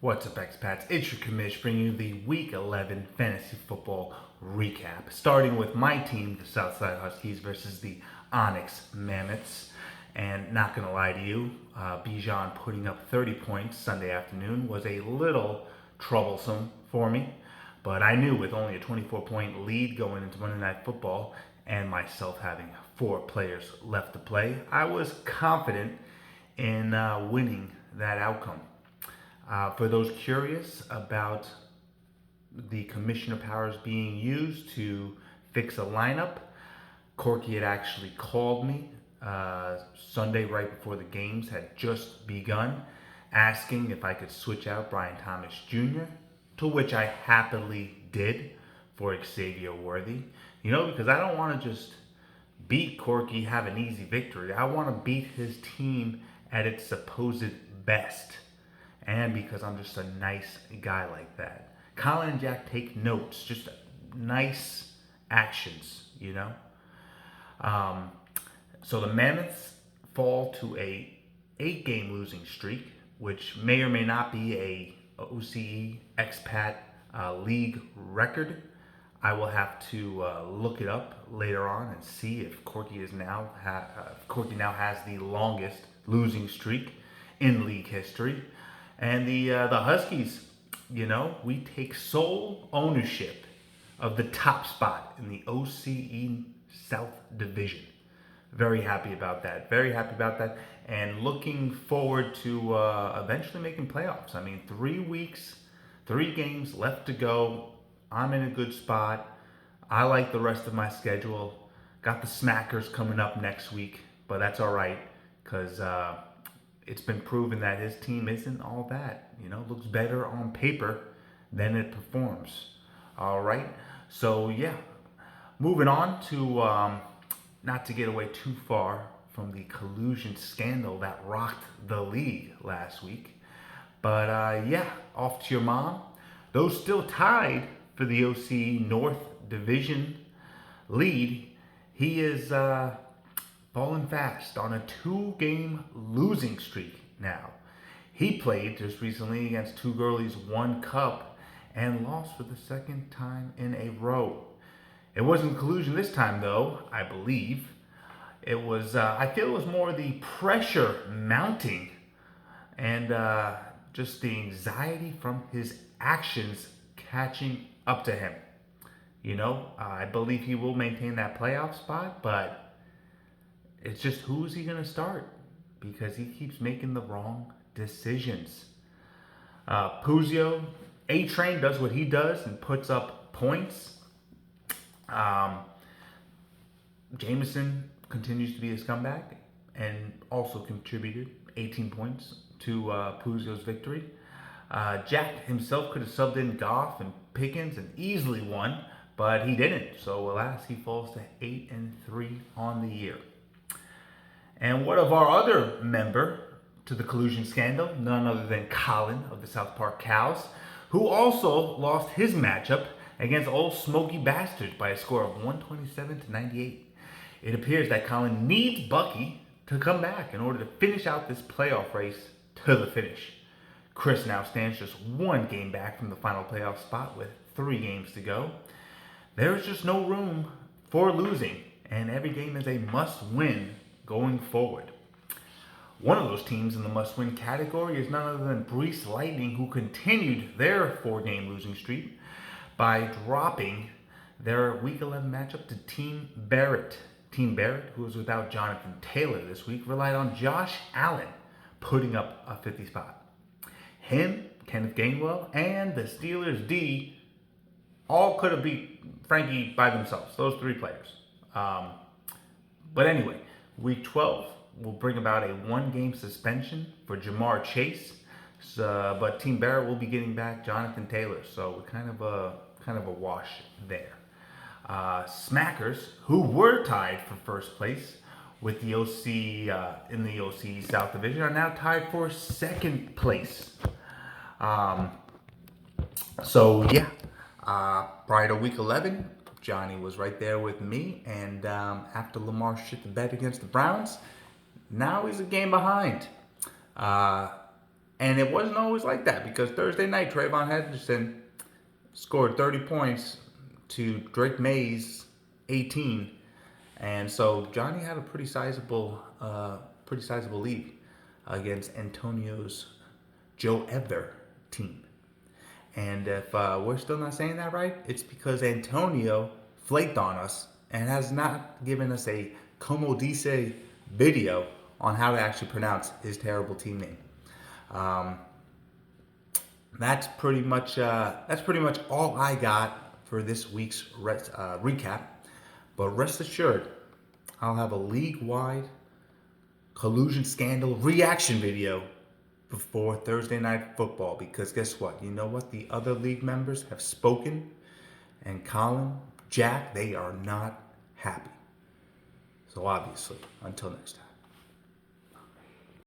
What's up, Expats? It's your commish bringing you the Week 11 Fantasy Football Recap. Starting with my team, the Southside Huskies versus the Onyx Mammoths. And not going to lie to you, Bijan putting up 30 points Sunday afternoon was a little troublesome for me. But I knew with only a 24-point lead going into Monday Night Football and myself having 4 players left to play, I was confident in winning that outcome. For those curious about the commissioner powers being used to fix a lineup, Corky had actually called me Sunday right before the games had just begun, asking if I could switch out Brian Thomas Jr., to which I happily did for Xavier Worthy. Because I don't want to just beat Corky, have an easy victory. I want to beat his team at its supposed best. And because I'm just a nice guy like that. Colin and Jack take notes, just nice actions, So the Mammoths fall to a 8-game losing streak, which may or may not be a OCE Expat league record. I will have to look it up later on and see if Corky now has the longest losing streak in league history. And the Huskies, we take sole ownership of the top spot in the OCE South Division. Very happy about that. And looking forward to eventually making playoffs. 3 weeks, 3 games left to go. I'm in a good spot. I like the rest of my schedule. Got the Smackers coming up next week, but that's all right because it's been proven that his team isn't all that. Looks better on paper than it performs. All right. So, yeah. Moving on to, not to get away too far from the collusion scandal that rocked the league last week. But, off to your mom. Though still tied for the OCE North Division lead, he is falling fast on a 2-game losing streak now. He played just recently against 2 girlies, 1 cup, and lost for the 2nd time in a row. It wasn't collusion this time, though, I believe. It was, I feel it was more the pressure mounting and just the anxiety from his actions catching up to him. I believe he will maintain that playoff spot, but it's just who is he going to start? Because he keeps making the wrong decisions. Puzio, A-Train does what he does and puts up points. Jameson continues to be a scumbag and also contributed 18 points to Puzio's victory. Jack himself could have subbed in Goff and Pickens and easily won, but he didn't. So alas, he falls to 8-3 on the year. And what of our other member to the collusion scandal? None other than Colin of the South Park Cows, who also lost his matchup against Old Smoky Bastards by a score of 127-98. It appears that Colin needs Bucky to come back in order to finish out this playoff race to the finish. Chris now stands just 1 game back from the final playoff spot with 3 games to go. There's just no room for losing, and every game is a must-win going forward. One of those teams in the must-win category is none other than Brees Lightning, who continued their 4-game losing streak by dropping their Week 11 matchup to Team Barrett. Team Barrett, who was without Jonathan Taylor this week, relied on Josh Allen putting up a 50 spot. Him, Kenneth Gainwell, and the Steelers D all could have beat Frankie by themselves, those 3 players. But anyway, Week 12 will bring about a 1-game suspension for Jamar Chase, but Team Barrett will be getting back Jonathan Taylor, so kind of a wash there. Smackers, who were tied for first place with the OC in the OCE South Division, are now tied for 2nd place. Prior to Week 11, Johnny was right there with me, and after Lamar shit the bed against the Browns, now he's a game behind. And it wasn't always like that because Thursday night, Trayvon Henderson scored 30 points to Drake May's 18. And so Johnny had a pretty sizable lead against Antonio's Joe Ever team. And if we're still not saying that right, it's because Antonio flaked on us and has not given us a como dice video on how to actually pronounce his terrible team name. That's pretty much all I got for this week's recap. But rest assured, I'll have a league-wide collusion scandal reaction video before Thursday night football, because guess what? You know what? The other league members have spoken, and Colin, Jack, they are not happy. So obviously, until next time.